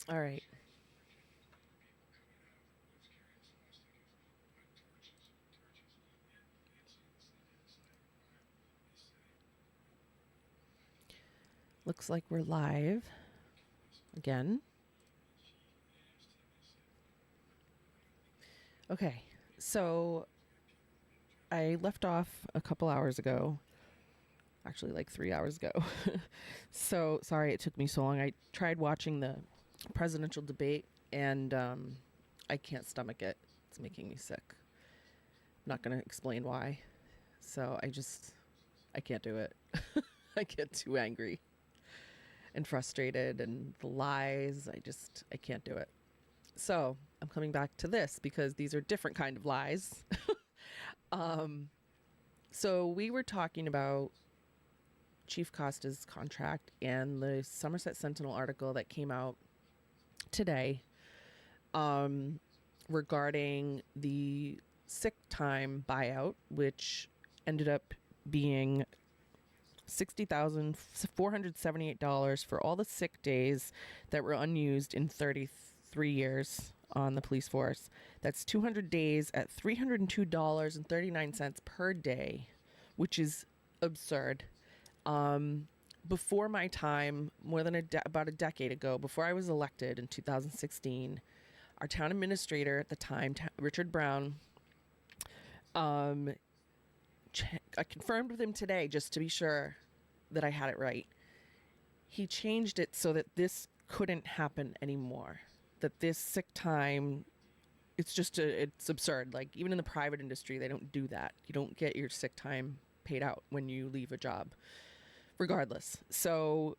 All right. Looks like we're live again. Okay. So I left off a couple hours ago. Actually, like 3 hours ago. So sorry it took me so long. I tried watching the presidential debate and I can't stomach it. It's making me sick. I'm not going to explain why. So I can't do it. I get too angry and frustrated and the lies. I can't do it. So I'm coming back to this because these are different kind of lies. So we were talking about Chief Costa's contract and the Somerset Sentinel article that came out today regarding the sick time buyout, which ended up being $60,478 for all the sick days that were unused in 33 years on the police force. That's 200 days at $302.39 per day, which is absurd. Before my time, more than about a decade ago, before I was elected in 2016, our town administrator at the time, Richard Brown, I confirmed with him today just to be sure that I had it right. He changed it so that this couldn't happen anymore. That this sick time, it's absurd. Like even in the private industry, they don't do that. You don't get your sick time paid out when you leave a job, regardless. So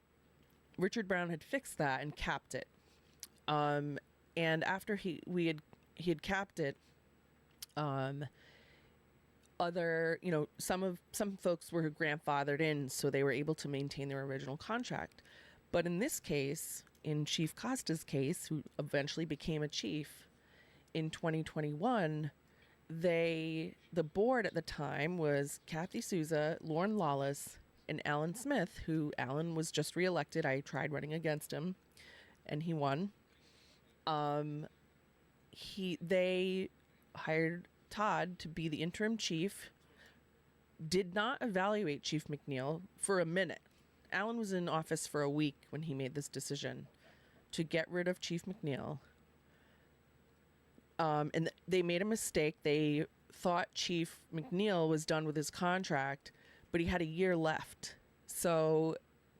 Richard Brown had fixed that and capped it. And after he had capped it, some folks were grandfathered in, so they were able to maintain their original contract. But in this case, in Chief Costa's case, who eventually became a chief in 2021, the board at the time was Kathy Souza, Lauren Lawless, and Alan Smith, who Alan was just reelected. I tried running against him, and he won. They hired Todd to be the interim chief, did not evaluate Chief McNeil for a minute. Alan was in office for a week when he made this decision to get rid of Chief McNeil. And they made a mistake. They thought Chief McNeil was done with his contract, but he had a year left. So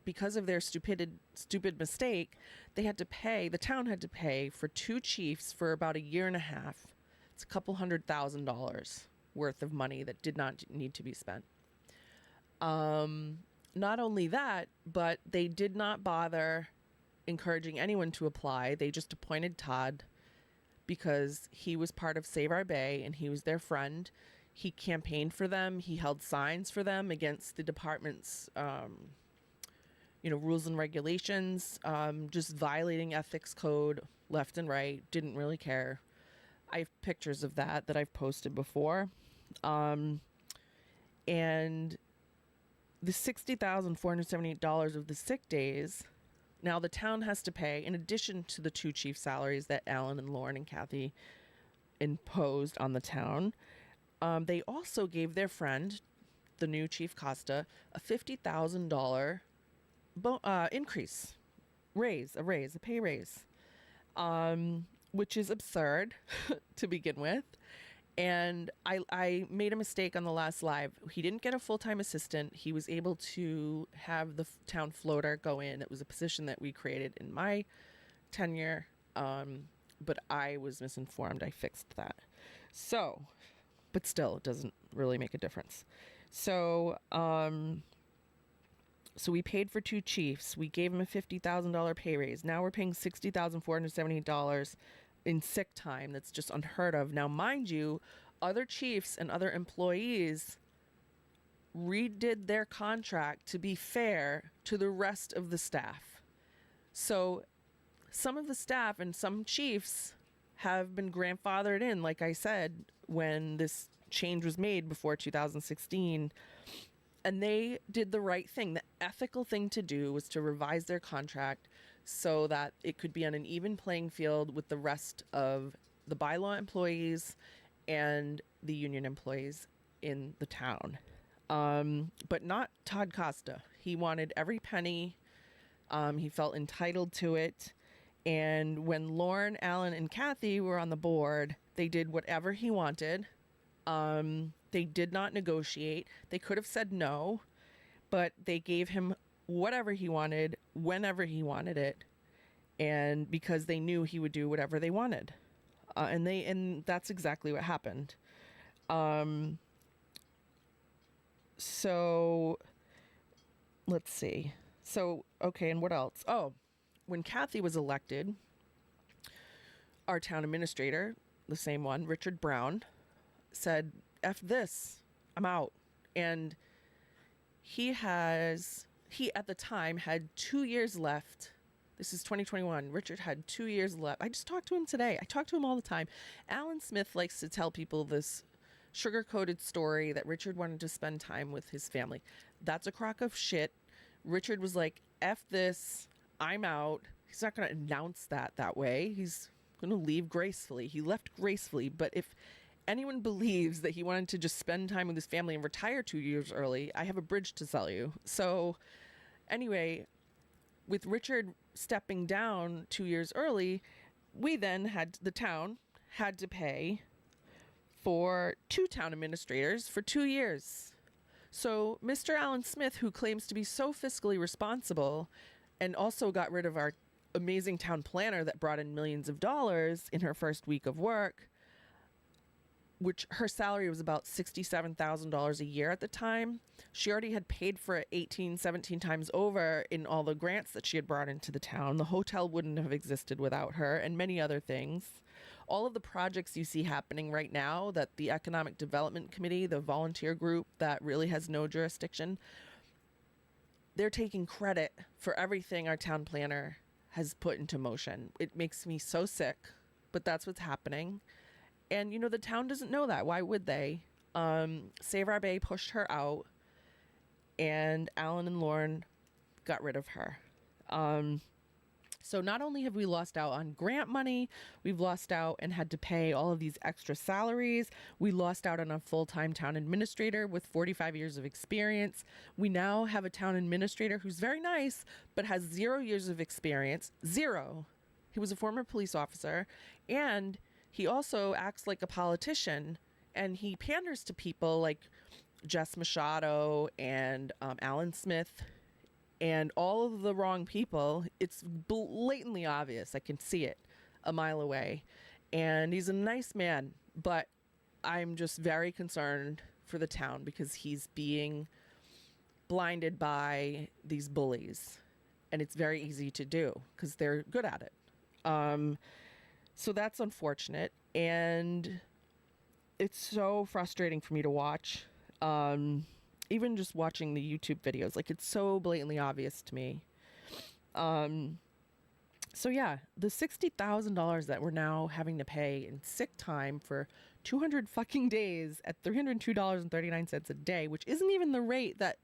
because of their stupid mistake, the town had to pay for two chiefs for about a year and a half. It's a couple $100,000 worth of money that did not need to be spent. Not only that, but they did not bother encouraging anyone to apply. They just appointed Todd because he was part of Save Our Bay and he was their friend. He campaigned for them. He held signs for them against the department's, rules and regulations, just violating ethics code left and right. Didn't really care. I have pictures of that I've posted before. And the $60,478 of the sick days, now the town has to pay, in addition to the two chief salaries that Alan and Lauren and Kathy imposed on the town. They also gave their friend, the new Chief Costa, a $50,000 increase, a pay raise. Which is absurd to begin with. And I made a mistake on the last live. He didn't get a full-time assistant. He was able to have the town floater go in. It was a position that we created in my tenure, but I was misinformed. I fixed that. So, but still, it doesn't really make a difference. So we paid for two chiefs. We gave him a $50,000 pay raise. Now we're paying $60,478 in sick time. That's just unheard of. Now, mind you, other chiefs and other employees redid their contract to be fair to the rest of the staff. So some of the staff and some chiefs have been grandfathered in, like I said, when this change was made before 2016. And they did the right thing. The ethical thing to do was to revise their contract so that it could be on an even playing field with the rest of the bylaw employees and the union employees in the town. But not Todd Costa. He wanted every penny. He felt entitled to it. And when Lauren, Alan, and Kathy were on the board, they did whatever he wanted. They did not negotiate. They could have said no, but they gave him whatever he wanted, whenever he wanted it, and because they knew he would do whatever they wanted. And that's exactly what happened. So let's see. So, okay, and what else? Oh, when Kathy was elected, our town administrator, the same one, Richard Brown, said, F this, I'm out. And he at the time had 2 years left. This is 2021. Richard had 2 years left. I just talked to him today. I talk to him all the time. Alan Smith likes to tell people this sugar-coated story that Richard wanted to spend time with his family. That's a crock of shit. Richard was like, F this, I'm out. He's not going to announce that way. He's going to leave gracefully. He left gracefully. But if anyone believes that he wanted to just spend time with his family and retire 2 years early, I have a bridge to sell you. So anyway, with Richard stepping down 2 years early, the town had to pay for 2 town administrators for 2 years. So Mr. Alan Smith, who claims to be so fiscally responsible and also got rid of our amazing town planner that brought in millions of dollars in her first week of work, which her salary was about $67,000 a year at the time. She already had paid for it 18, 17 times over in all the grants that she had brought into the town. The hotel wouldn't have existed without her, and many other things. All of the projects you see happening right now that the Economic Development Committee, the volunteer group that really has no jurisdiction, they're taking credit for everything our town planner has put into motion. It makes me so sick, but that's what's happening. And, the town doesn't know that. Why would they? Save Our Bay pushed her out, and Alan and Lauren got rid of her. So not only have we lost out on grant money, we've lost out and had to pay all of these extra salaries. We lost out on a full-time town administrator with 45 years of experience. We now have a town administrator who's very nice, but has 0 years of experience. 0. He was a former police officer, and he also acts like a politician, and he panders to people like Jess Machado and Alan Smith and all of the wrong people. It's blatantly obvious. I can see it a mile away. And he's a nice man, but I'm just very concerned for the town because he's being blinded by these bullies. And it's very easy to do because they're good at it. So that's unfortunate, and it's so frustrating for me to watch. Even just watching the YouTube videos, like, it's so blatantly obvious to me. So yeah, the $60,000 that we're now having to pay in sick time for 200 fucking days at $302.39 a day, which isn't even the rate that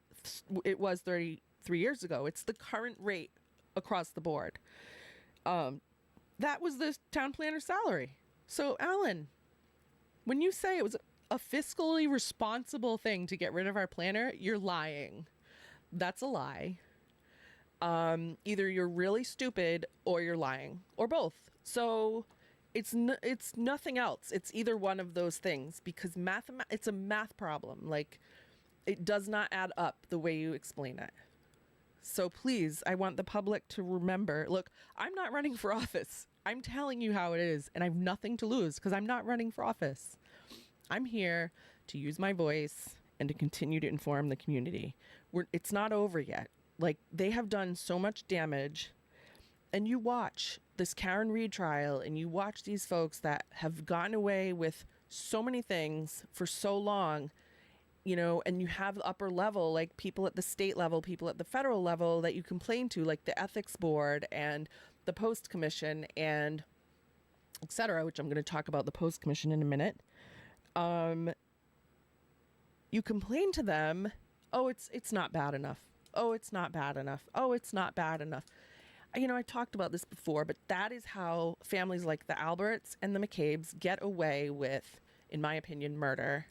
it was 33 years ago. It's the current rate across the board. That was the town planner's salary. So, Alan, when you say it was a fiscally responsible thing to get rid of our planner, you're lying. That's a lie. Either you're really stupid or you're lying, or both. So it's nothing else. It's either one of those things, because it's a math problem. Like, it does not add up the way you explain it. So please, I want the public to remember, look, I'm not running for office. I'm telling you how it is, and I have nothing to lose because I'm not running for office. I'm here to use my voice and to continue to inform the community. It's not over yet. Like, they have done so much damage, and you watch this Karen Reed trial, and you watch these folks that have gotten away with so many things for so long, and you have the upper level, like people at the state level, people at the federal level that you complain to, like the ethics board and the Post Commission and et cetera, which I'm going to talk about the Post Commission in a minute. You complain to them, oh, it's not bad enough. Oh, it's not bad enough. Oh, it's not bad enough. I talked about this before, but that is how families like the Alberts and the McCabe's get away with, in my opinion, murder,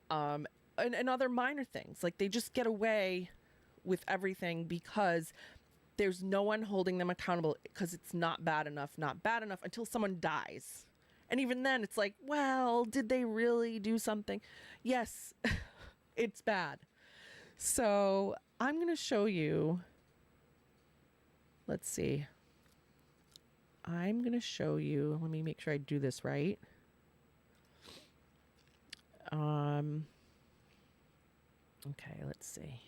and other minor things. Like, they just get away with everything because there's no one holding them accountable, because it's not bad enough until someone dies. And even then, it's like, well, did they really do something? Yes, it's bad. So I'm going to show you. Let's see. I'm going to show you. Let me make sure I do this right. Okay, let's see.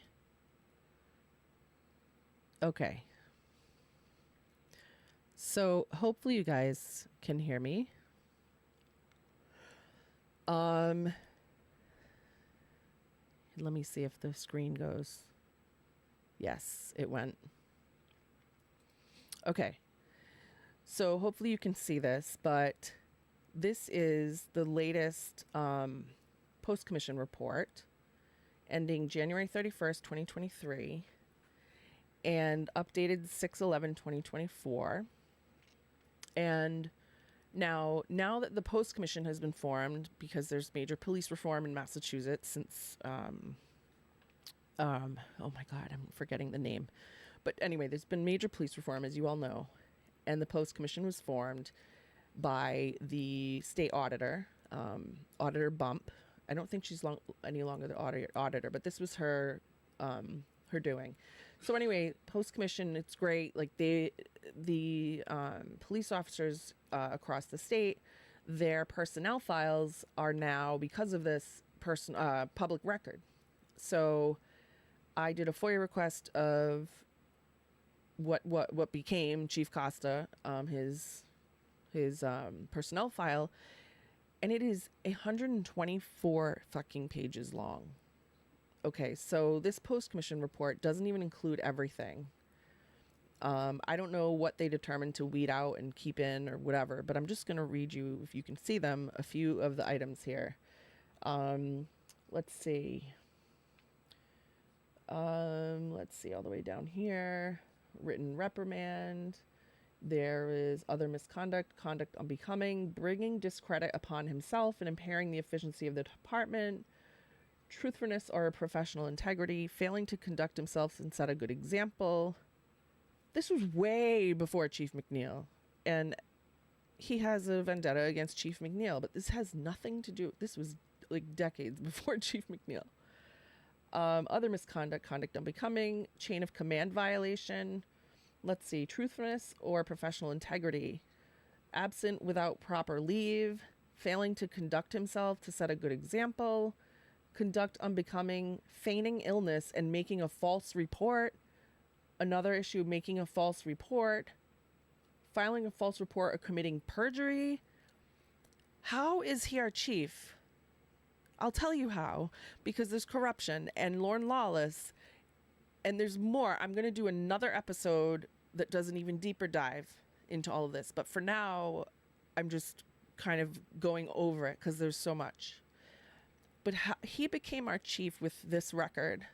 Okay. So hopefully you guys can hear me. Let me see if the screen goes. Yes, it went. Okay. So hopefully you can see this, but this is the latest post-commission report ending January 31st, 2023, and updated 6/11/2024. And now that the post-commission has been formed, because there's major police reform in Massachusetts since, oh my God, I'm forgetting the name. But anyway, there's been major police reform, as you all know. And the post-commission was formed by the state auditor, Auditor Bump. I don't think she's any longer the auditor, but this was her doing. So anyway, post-commission, it's great. Like, the police officers across the state, their personnel files are now, because of this public record. So I did a FOIA request of what became Chief Costa, his personnel file, and it is 124 fucking pages long. Okay, so this post-commission report doesn't even include everything. I don't know what they determined to weed out and keep in or whatever, but I'm just going to read you, if you can see them, a few of the items here. Let's see. Let's see all the way down here. Written reprimand. There is other misconduct, conduct unbecoming, bringing discredit upon himself and impairing the efficiency of the department, truthfulness or professional integrity, failing to conduct himself and set a good example. This was way before Chief McNeil, and he has a vendetta against Chief McNeil, but this has nothing to do. This was like decades before Chief McNeil. Other misconduct, conduct unbecoming, chain of command violation. Let's see, truthfulness or professional integrity, absent without proper leave, failing to conduct himself to set a good example, conduct unbecoming, feigning illness and making a false report. Another issue, making a false report, filing a false report or committing perjury. How is he our chief? I'll tell you how, because there's corruption and Lorne Lawless. And there's more. I'm going to do another episode that does an even deeper dive into all of this. But for now, I'm just kind of going over it because there's so much. But he became our chief with this record.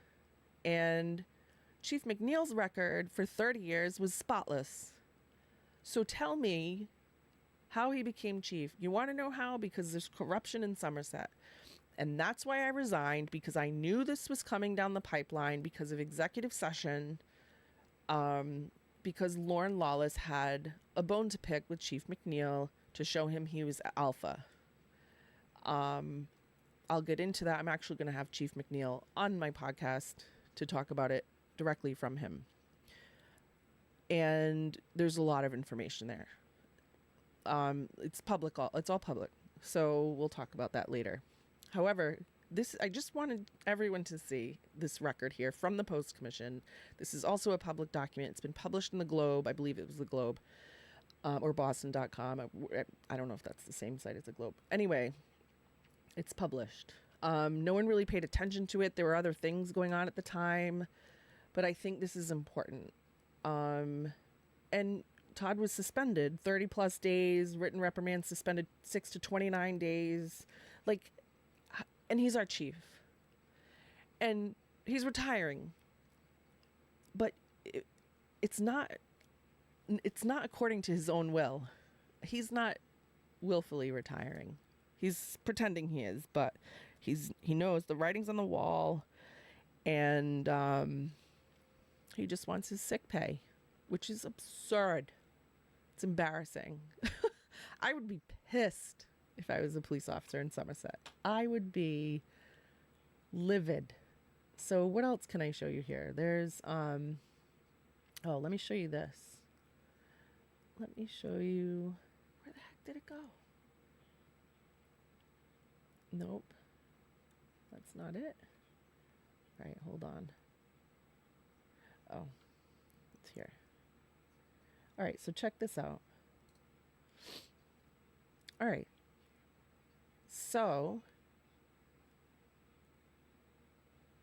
And Chief McNeil's record for 30 years was spotless. So tell me how he became chief. You want to know how? Because there's corruption in Somerset. And that's why I resigned, because I knew this was coming down the pipeline because of executive session, because Lorne Lawless had a bone to pick with Chief McNeil to show him he was alpha. I'll get into that. I'm actually going to have Chief McNeil on my podcast to talk about it directly from him. And there's a lot of information there. It's public. It's all public. So we'll talk about that later. However, I just wanted everyone to see this record here from the Post-Commission. This is also a public document. It's been published in the Globe. I believe it was the Globe, or Boston.com. I don't know if that's the same site as the Globe. Anyway, it's published. No one really paid attention to it. There were other things going on at the time, but I think this is important. And Todd was suspended 30 plus days, written reprimand suspended 6 to 29 days. And he's our chief. And he's retiring. But it's not it's not according to his own will. He's not willfully retiring. He's pretending he is, but he knows the writing's on the wall, and he just wants his sick pay, which is absurd. It's embarrassing. I would be pissed if I was a police officer in Somerset. I would be livid. So what else can I show you here? There's let me show you this. Let me show you, where the heck did it go? Nope. That's not it. All right, hold on. Oh, it's here. All right, so check this out. All right. So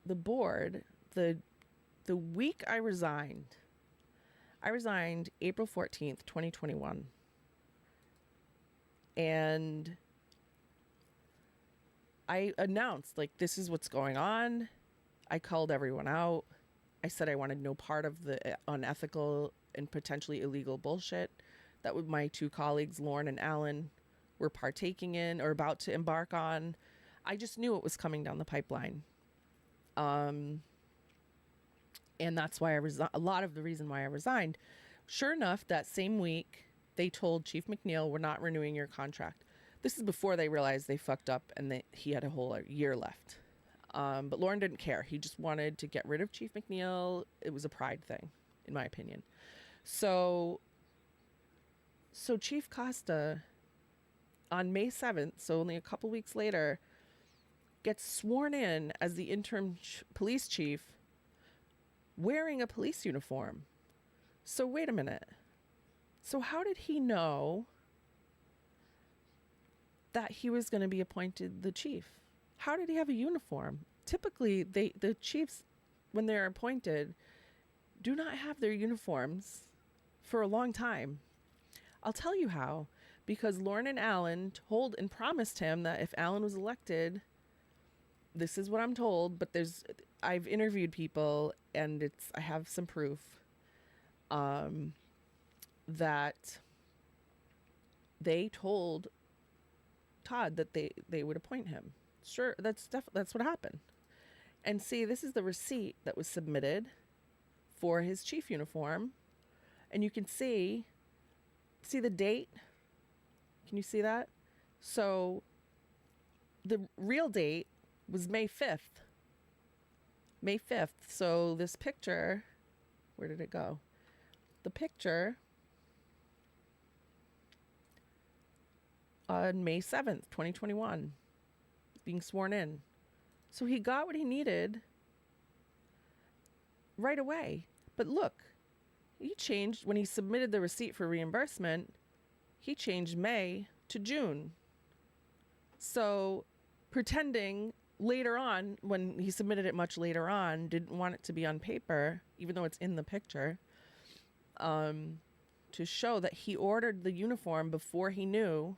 the board, the week I resigned April 14th, 2021. And I announced, like, this is what's going on. I called everyone out. I said I wanted no part of the unethical and potentially illegal bullshit that my two colleagues, Lauren and Alan, were partaking in or about to embark on. I just knew it was coming down the pipeline. And that's why a lot of the reason why I resigned. Sure enough, that same week, they told Chief McNeil, we're not renewing your contract. This is before they realized they fucked up and he had a whole year left. But Lauren didn't care. He just wanted to get rid of Chief McNeil. It was a pride thing, in my opinion. So Chief Costa, on May 7th, so only a couple weeks later, gets sworn in as the interim police chief wearing a police uniform. So wait a minute. So how did he know that he was going to be appointed the chief? How did he have a uniform? Typically, the chiefs, when they're appointed, do not have their uniforms for a long time. I'll tell you how. Because Lauren and Alan told and promised him that if Alan was elected, this is what I'm told, but I've interviewed people and I have some proof that they told Todd that they would appoint him. Sure, that's what happened. And see, this is the receipt that was submitted for his chief uniform, and you can see the date. Can you see that? So the real date was May 5th. May 5th. So this picture, where did it go? The picture on May 7th, 2021, being sworn in. So he got what he needed right away. But look, he changed when he submitted the receipt for reimbursement. He changed May to June. So pretending later on, when he submitted it much later on, didn't want it to be on paper, even though it's in the picture, to show that he ordered the uniform before he knew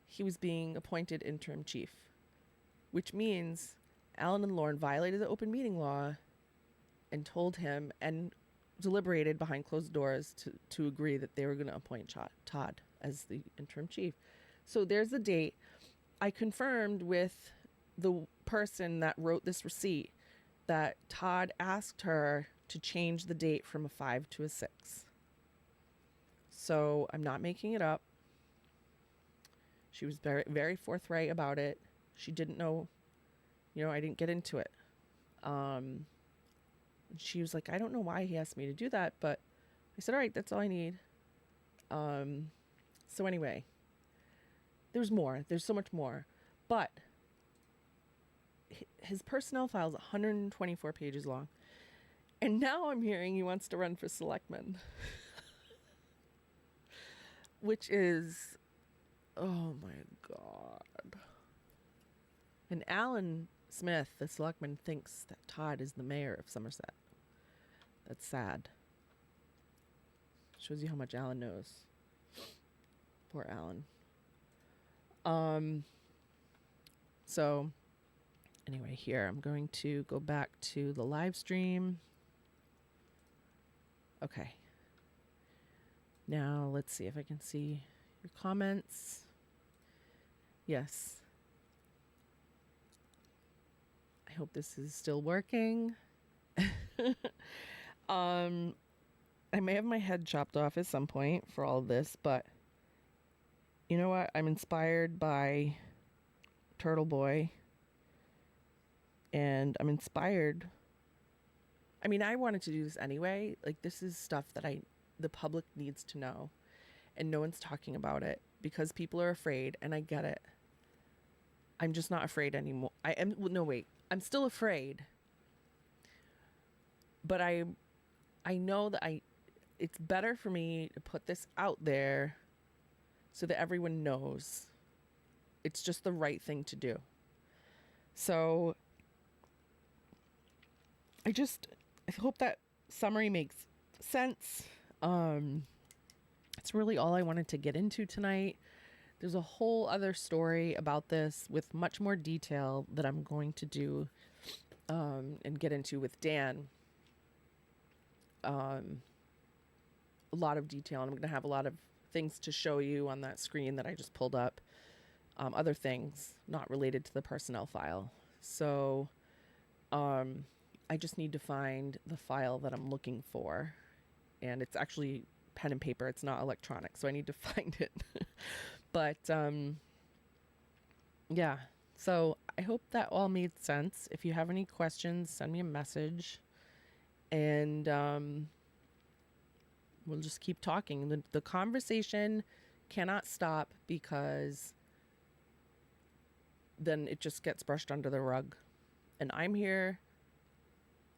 he was being appointed interim chief, which means Alan and Lauren violated the open meeting law and told him and deliberated behind closed doors to agree that they were going to appoint Todd as the interim chief. So there's the date. I confirmed with the person that wrote this receipt that Todd asked her to change the date from a 5 to a 6. So I'm not making it up. She was very, very forthright about it. She didn't know, I didn't get into it. She was like, I don't know why he asked me to do that, but I said, all right, that's all I need. So anyway, there's more. There's so much more. But his personnel file is 124 pages long. And now I'm hearing he wants to run for selectman. Which is, oh my God. And Alan Smith, the selectman, thinks that Todd is the mayor of Somerset. That's sad. Shows you how much Alan knows. Poor Alan. So anyway, here I'm going to go back to the live stream. Okay. Now, let's see if I can see your comments. Yes. I hope this is still working. I may have my head chopped off at some point for all of this, but you know what? I'm inspired by Turtle Boy, and I'm inspired. I mean, I wanted to do this anyway. Like, this is stuff that the public needs to know, and no one's talking about it because people are afraid, and I get it. I'm just not afraid anymore. No, wait. I'm still afraid, but I know that it's better for me to put this out there so that everyone knows. It's just the right thing to do. So I hope that summary makes sense. It's really all I wanted to get into tonight. There's a whole other story about this with much more detail that I'm going to do and get into with Dan. A lot of detail, and I'm going to have a lot of things to show you on that screen that I just pulled up. Other things not related to the personnel file. So I just need to find the file that I'm looking for, and it's actually pen and paper. It's not electronic, so I need to find it. But yeah, so I hope that all made sense. If you have any questions, send me a message, and we'll just keep talking. The conversation cannot stop, because then it just gets brushed under the rug. And I'm here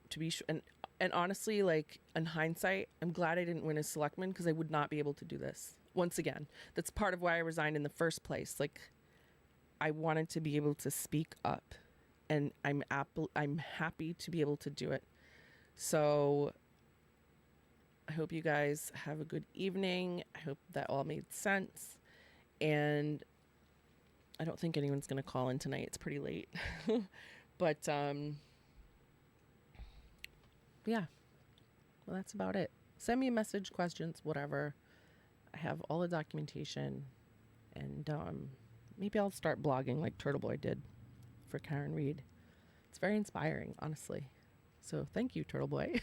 to be and honestly, like, in hindsight, I'm glad I didn't win as selectman, because I would not be able to do this. Once again, that's part of why I resigned in the first place. Like, I wanted to be able to speak up, and I'm happy to be able to do it. So I hope you guys have a good evening. I hope that all made sense. And I don't think anyone's going to call in tonight. It's pretty late. But yeah, well, that's about it. Send me a message, questions, whatever. I have all the documentation, and maybe I'll start blogging like Turtle Boy did for Karen Reed. It's very inspiring, honestly. So thank you, Turtle Boy.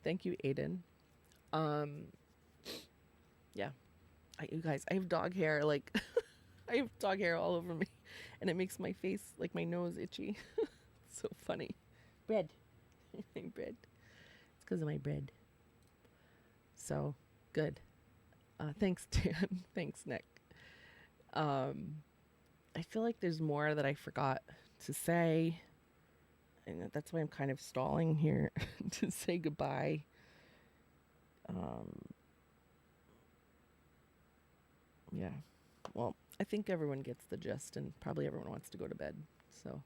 Thank you, Aiden. Yeah, you guys, I have dog hair. Like, I have dog hair all over me, and it makes my face, like my nose, itchy. It's so funny. Bread. My bread. It's because of my bread. So good. Thanks, Dan. Thanks, Nick. I feel like there's more that I forgot to say, and that's why I'm kind of stalling here to say goodbye. Yeah. Well, I think everyone gets the gist, and probably everyone wants to go to bed. So,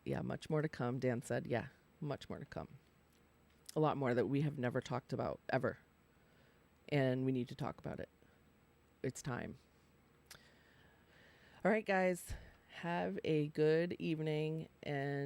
yeah, much more to come. Dan said, yeah, much more to come. A lot more that we have never talked about ever. And we need to talk about it. It's time. All right, guys, have a good evening, and